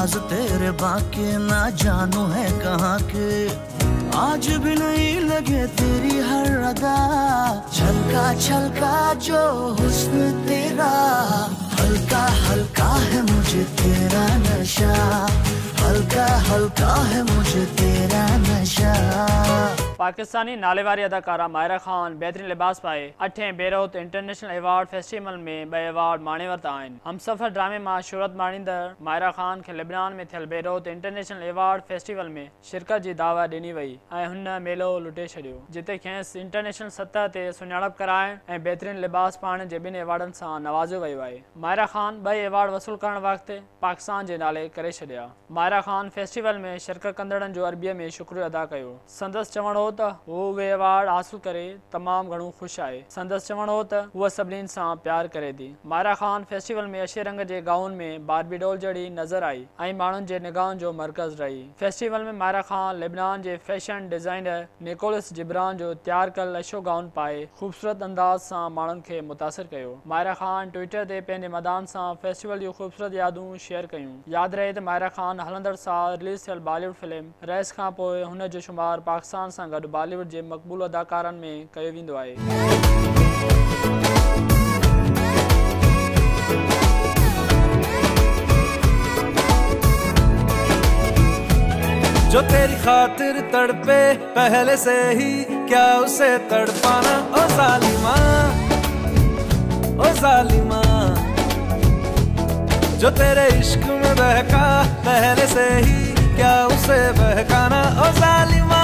राज तेरे बाकी ना जानू है कहाँ के। आज भी नहीं लगे तेरी हर अदा, छलका छलका जो हुस्न तेरा, हल्का हल्का है मुझे तेरा नशा, हल्का हल्का है मुझे तेरा नशा। पाकिस्तानी नालेवारी अदाकारा मायरा खान बेहतरीन लिबास पाए 8 बेरोत इंटरनेशनल एवार्ड फेस्टिवल में बे एवार्ड माणे वरता आहिनि। हमसफ़र ड्रामे मां शोहरत माणींदड़ मायरा खान खे लेबनान में थियल बेरोत इंटरनेशनल एवार्ड फेस्टिवल में शिरकत जी दावा ॾिनी वई ऐं हुन मेलो लुटे छॾियो, जिते खेसि इंटरनेशनल सतह ते सुञाणप कराइण ऐं बेहतरीन लिबास पाइण जे ॿिनि एवार्डनि सां नवाज़ियो वियो आहे। मायरा खान 2 एवार्ड वसूल करण वक़्तु पाकिस्तान जे नाले करे छॾिया। मायरा खान फेस्टिवल में शिरकत कंदड़नि जो अरबीअ में शुक्रिया अदा कयो। संदसि चवण हो त वो वे एवार्ड हासिल करे तमाम घणो खुश आहे। संदसि चवण हो त उहा सभिनीनि सां प्यार करे थी। मायरा खान फेस्टिवल में अछे रंग जे गाउन में बारबी डॉल जड़ी नज़र आई ऐं माण्हुनि जे निगाहनि जो मर्कज़ रही। फेस्टिवल में मायरा खान लेबनान जे फैशन डिज़ाइनर निकोलस जिब्रान जो तैयार कल अछो गाउन पाए ख़ूबसूरत अंदाज़ सां माण्हुनि खे मुतासिर कयो। मायरा खान ट्विटर ते पंहिंजे मदान सां फेस्टिवल जूं ख़ूबसूरत यादूं शेयर कयूं। यादि रहे त मायरा खान हलंदड़ साल रिलीज़ थियल बॉलीवुड फिल्म रैस खां पोइ हुन जो शुमार पाकिस्तान सां गॾु बॉलीवुड जे मक़बूल अदाकारनि में कयो वेंदो आहे। जो तेरी खातिर तड़पे पहले से ही क्या उसे तड़पाना, ओ जालिमा ओ जालिमा। जो तेरे इश्क में बहका पहले से ही क्या उसे बहकाना, ओ जालिमा।